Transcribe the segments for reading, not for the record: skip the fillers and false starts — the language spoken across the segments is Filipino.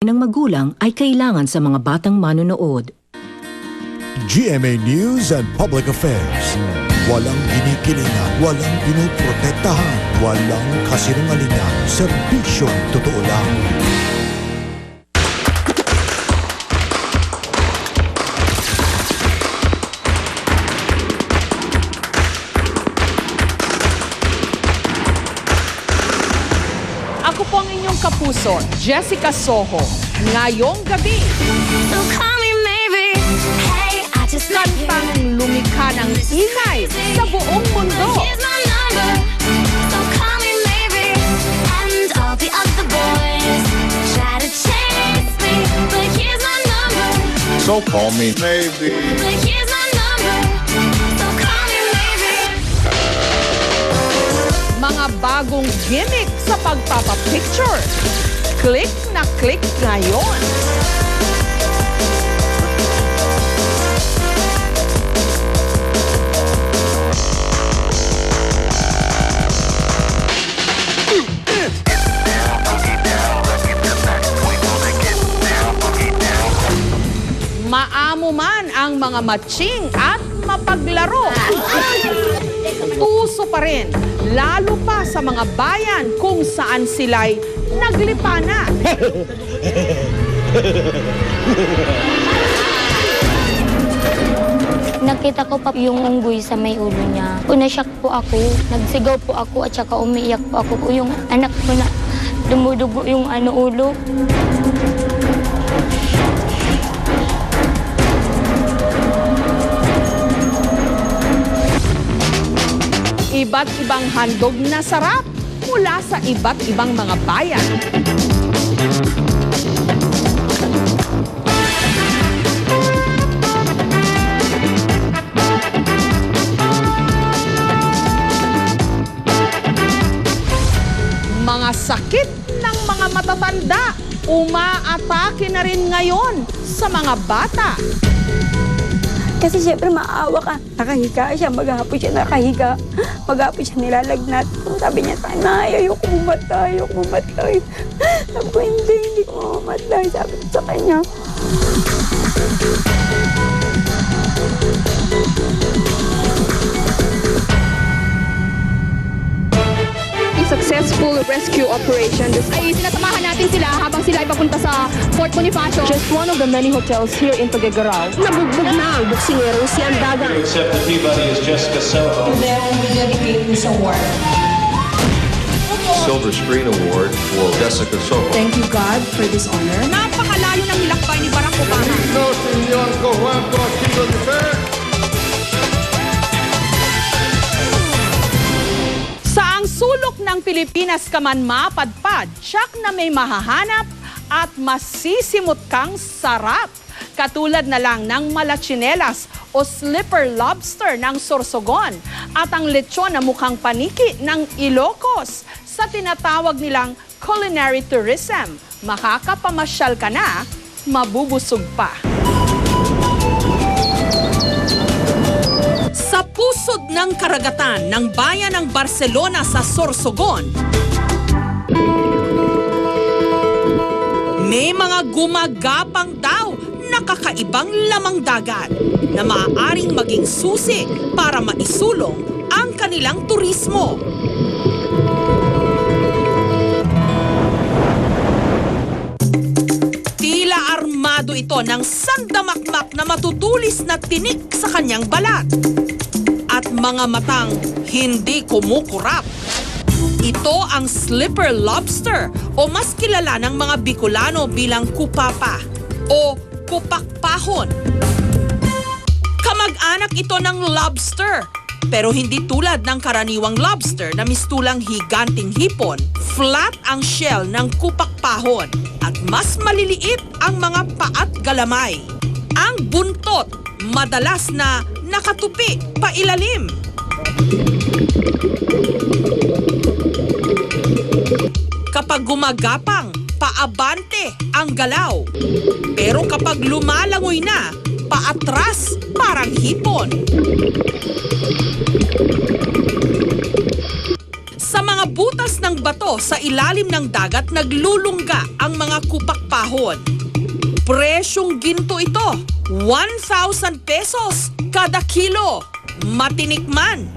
ng magulang ay kailangan sa mga batang manonood. GMA News and Public Affairs. Walang kinikilingan, walang pinoprotektahan, walang kasinungalingan, serbisyong totoo lang. Ako po ang inyong kapuso, Jessica Soho. Ngayong gabi, So call me maybe. Hey, I just met you. kantang lumikha ng ingay sa buong mundo. Here's my number. So call me maybe. And all the other boys try to chase me, but here's my number. So call me maybe. But here's my number. So call me maybe. Mga bagong gimmick sa pagpapapicture. Click na click ngayon. Maamo man ang mga matching at mapaglaro. Uso pa rin, lalo pa sa mga bayan kung saan sila'y naglipana. Nakita ko pa yung unggoy sa may ulo niya. Una-shock po ako, nagsigaw po ako at saka umiiyak po ako. Yung anak ko na dumudugo yung ulo. Iba't ibang handog na sarap mula sa iba't ibang mga bayan. Mga sakit ng mga matatanda, umaatake na rin ngayon sa mga bata. Kasi siyempre maawa ka. Nakahiga siya, maghapon siya nakahiga. Maghapon siya nilalagnat. Sabi niya, Tanay, ayoko mamatay, ayoko mamatay. Sabi ko, hindi ko mamamatay. Sabi ko sa kanya. Successful rescue operation. Ay sinasamahan natin sila habang sila ay papunta sa Fort Bonifacio. Just one of the many hotels here in Tuguegarao. Nabugbog na ang buksingero si Andaga. Accept the Peabody is Jessica Soho. Silver Screen Award for Jessica Soho. Thank you God for this honor. Napakalayo ng nilakbay ni Barack Obama. Saang sulok ng Pilipinas ka man mapadpad, tiyak na may mahahanap at masisimot kang sarap. Katulad na lang ng malachinelas o slipper lobster ng Sorsogon at ang lechon na mukhang paniki ng Ilocos sa tinatawag nilang culinary tourism. Makakapamasyal ka na, mabubusog pa. Sa pusod ng karagatan ng bayan ng Barcelona sa Sorsogon, may mga gumagapang daw na kakaibang lamang dagat na maaaring maging susi para maisulong ang kanilang turismo. Tila armado ito ng sandamakmak na matutulis na tinik sa kanyang balat at mga matang hindi kumukurap. Ito ang slipper lobster o mas kilala ng mga Bicolano bilang kupapa o kupakpahon. Kamag-anak ito ng lobster, pero hindi tulad ng karaniwang lobster na mistulang higanting hipon. Flat ang shell ng kupakpahon at mas maliliit ang mga paat galamay. Ang buntot madalas na nakatupi pailalim. Kapag gumagapang, paabante ang galaw. Pero kapag lumalangoy na, paatras parang hipon. Sa mga mga butas ng bato sa ilalim ng dagat naglulungga ang mga kupakpahon. Presyong ginto ito, 1,000 pesos kada kilo. Matinikman.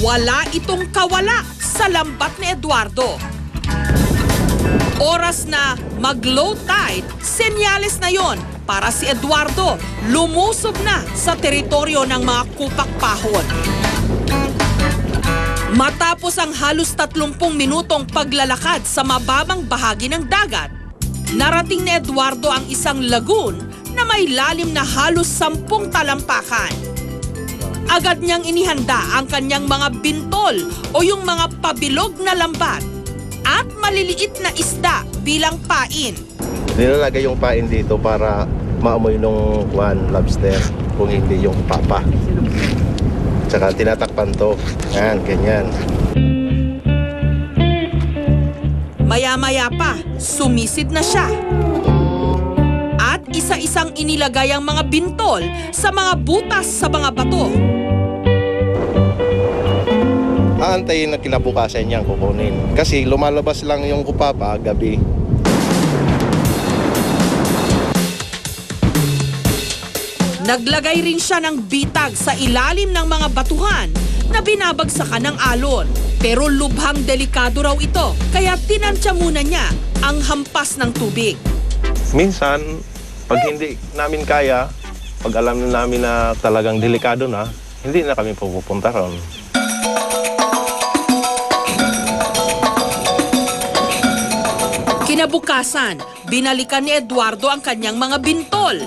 Wala itong kawala sa lambat ni Eduardo. Oras na mag-low tide, senyales na yon para si Eduardo lumusob na sa teritoryo ng mga kupakpahon. Matapos ang halos 30 minutong paglalakad sa mababang bahagi ng dagat, narating ni Eduardo ang isang lagoon na may lalim na halos 10 talampakan. Agad niyang inihanda ang kanyang mga bintol o yung mga pabilog na lambat at maliliit na isda bilang pain. Nilalagay yung pain dito para maamoy nung lobster kung hindi yung papa. Tsaka tinatakpan to. Yan, ganyan. Maya-maya pa, sumisid na siya. At isa-isang inilagay ang mga bintol sa mga butas sa mga bato. Aantayin na kinabukasan niyang kukunin. Kasi lumalabas lang yung kupapa gabi. Naglagay rin siya ng bitag sa ilalim ng mga batuhan na binabagsakan ng alon. Pero lubhang delikado raw ito, kaya tinansya muna niya ang hampas ng tubig. Minsan, pag hindi namin kaya, pag alam na namin na talagang delikado na, hindi na kami pupunta ron. Kinabukasan, binalikan ni Eduardo ang kanyang mga bintol.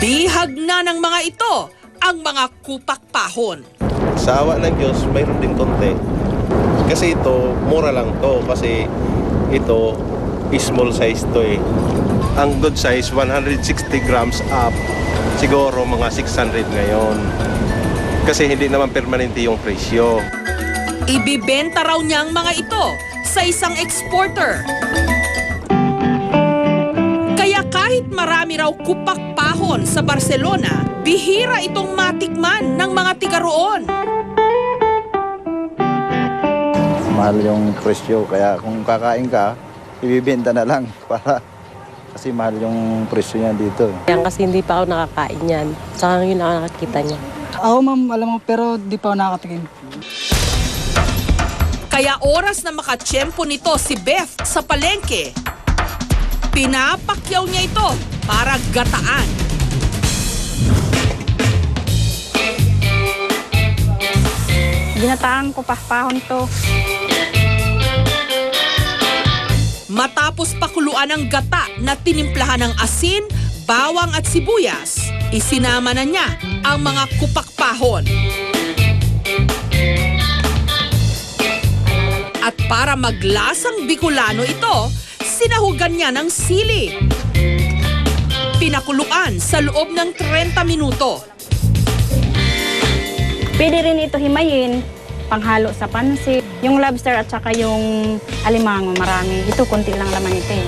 Bihag na ng mga ito ang mga kupakpahon. Sa awa ng Diyos, mayroon din konti. Kasi ito, mura lang to. Kasi ito, small size to eh. Ang good size, 160 grams up. Siguro mga 600 ngayon. Kasi hindi naman permanente yung presyo. Ibibenta raw niya ang mga ito sa isang exporter. Kaya kahit marami raw kupakpahon sa Barcelona, bihira itong matikman ng mga tiga roon. Mahal yung presyo, kaya kung kakain ka, ibibenta na lang para kasi mahal yung presyo niya dito. Yan kasi hindi pa ako nakakain yan. Saka ngayon ako nakakita niya. Oo ma'am, alam mo, pero di pa ako nakakatikim. Kaya oras na makatsyempo nito si Beth sa palengke. Pinapakyaw niya ito para gataan. Ginataan ko pahon to. Matapos pakuluan ang gata na tinimplahan ng asin, bawang at sibuyas, isinama na niya ang mga kupakpahon. At para maglasang Bicolano ito, sinahugan niya ng sili. Pinakuluan sa loob ng 30 minuto. Pwede rin ito himayin, panghalo sa pansit. Yung lobster at saka yung alimango marami. Ito, konti lang laman ito eh.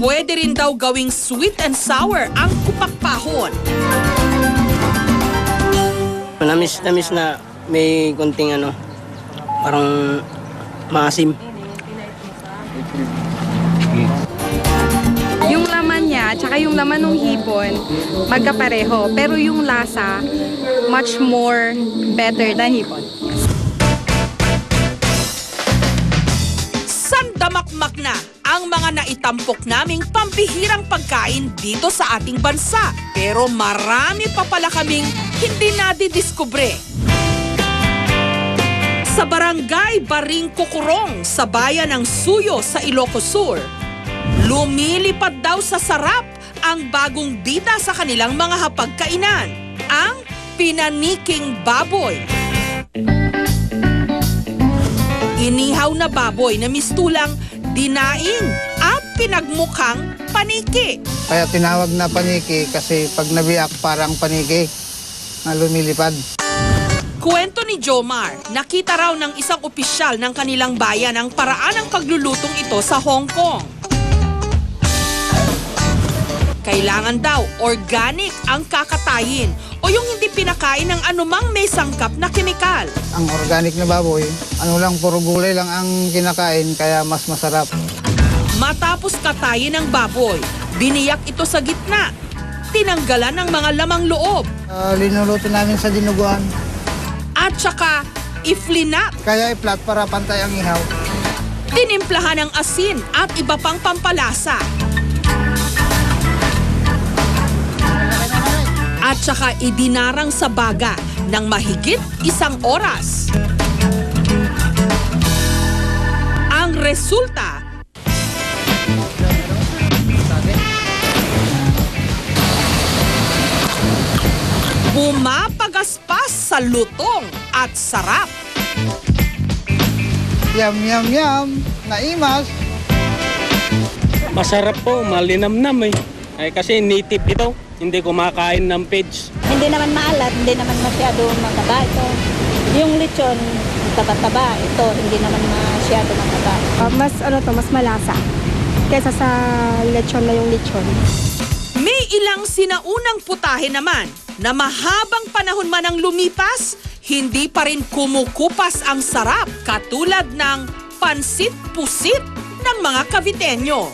Pwede rin daw gawing sweet and sour ang kupakpahon. Namis na may konting parang maasim. Yung laman niya, tsaka yung laman ng hipon, magkapareho. Pero yung lasa, much more better than hipon. Sandamakmak na ang mga naitampok naming pambihirang pagkain dito sa ating bansa. Pero marami pa pala kaming hindi nadidiskubre. Sa barangay Baring Kukurong sa bayan ng Suyo sa Ilocos Sur, lumilipad daw sa sarap ang bagong bida sa kanilang mga hapagkainan, ang pinaniking baboy. Inihaw na baboy na mistulang dinaing at pinagmukhang paniki. Kaya tinawag na paniki kasi pag nabiyak parang paniki na lumilipad. Kwento ni Jomar, nakita raw ng isang opisyal ng kanilang bayan ang paraan ng paglulutong ito sa Hong Kong. Kailangan daw organic ang kakatayin o yung hindi pinakain ng anumang may sangkap na kemikal. Ang organic na baboy, puro gulay lang ang kinakain kaya mas masarap. Matapos katayin ng baboy, biniyak ito sa gitna. Tinanggalan ng mga lamang loob. Linuluto namin sa dinuguan. At saka iflinat. Kaya i-flat para pantay ang ihaw. Tinimplahan ng asin at iba pang pampalasa. At saka idinarang sa baga ng mahigit 1 oras. Ang resulta, bumapagaspas sa lutong at sarap. Yum, yum, yum. Naimas. Masarap po, malinamnam eh. Kasi native ito, hindi kumakain ng pigs. Hindi naman maalat, hindi naman masyado mataba ito. Yung lechon, taba-taba. Ito, hindi naman masyado mataba. Mas malasa kaysa sa lechon na yung lechon. May ilang sinaunang putahe naman na mahabang panahon man ang lumipas, hindi pa rin kumukupas ang sarap katulad ng pansit-pusit ng mga Caviteño.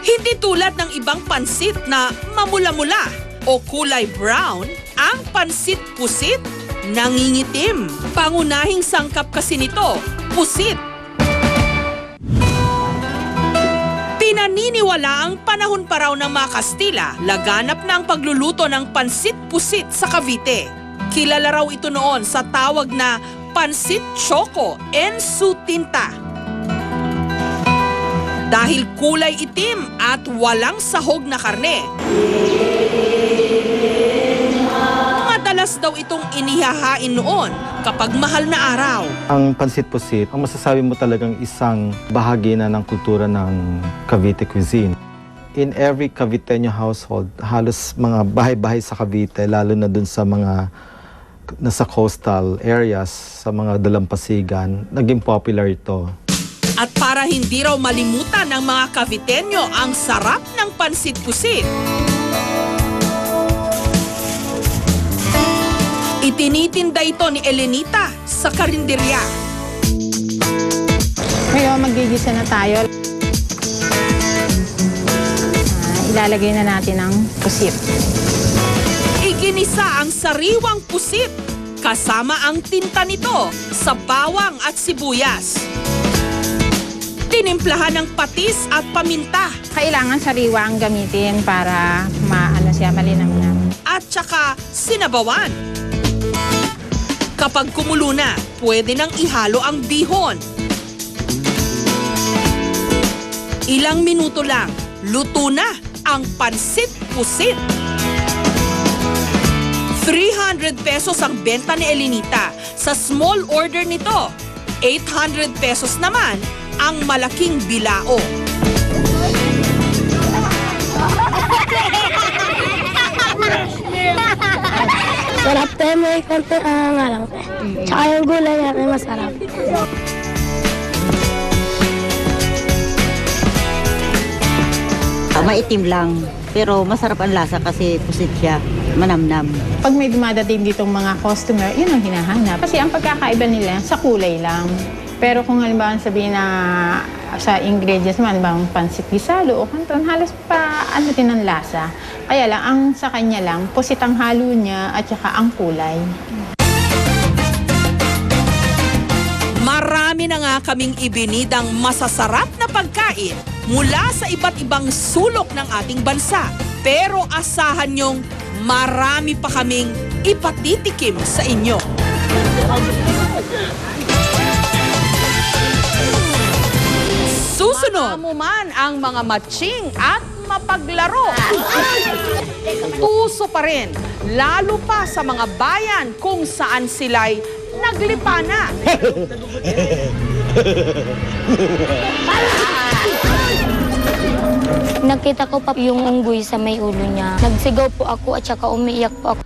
Hindi tulad ng ibang pansit na mamula-mula o kulay brown, ang pansit-pusit nangingitim. Pangunahing sangkap kasi nito, pusit. Pinaniniwala ang panahon pa raw ng mga Kastila, laganap na ang pagluluto ng pansit-pusit sa Cavite. Kilala raw ito noon sa tawag na pansit choco en su tinta. Dahil kulay itim at walang sahog na karne. Madalas daw itong inihahain noon kapag mahal na araw. Ang pansit-pusit, ang masasabi mo talagang isang bahagi na ng kultura ng Cavite cuisine. In every Caviteño household, halos mga bahay-bahay sa Cavite, lalo na dun sa mga nasa coastal areas, sa mga dalampasigan, naging popular ito. At para hindi raw malimutan ng mga Caviteño ang sarap ng pansit-pusit, itinitinda ito ni Elenita sa karinderya. Ngayon, maggigisa na tayo. Ilalagay na natin ang pusit. Iginisa ang sariwang pusit kasama ang tinta nito sa bawang at sibuyas. Tinimplahan ng patis at paminta. Kailangan sariwa ang gamitin para malinamnam. At saka sinabawan. Kapag kumulo na, pwede nang ihalo ang bihon. Ilang minuto lang, luto na ang pansit-pusit. 300 pesos ang benta ni Elenita sa small order nito. 800 pesos naman ang malaking bilao. Sarap tayo, may konti nga lang. Tsaka yung gulay natin masarap. Maitim lang, pero masarap ang lasa kasi pusit siya, manamnam. Pag may dumadating ditong mga customer, yun ang hinahanap. Kasi ang pagkakaiba nila sa kulay lang. Pero kung halimbawa sabihin na sa ingredients naman, bang pansit gisalo o kanton, halos pa din ang lasa. Kaya lang, ang sa kanya lang, pusit ang halo niya at saka ang kulay. Marami na nga kaming ibinidang masasarap na pagkain mula sa iba't ibang sulok ng ating bansa. Pero asahan niyong marami pa kaming ipatitikim sa inyo. Susunod, man ang mga matching at mapaglaro. Tuso pa rin, lalo pa sa mga bayan kung saan sila'y naglipana. Nakita ko pa yung unggoy sa may ulo niya. Nagsigaw po ako at saka umiiyak po ako.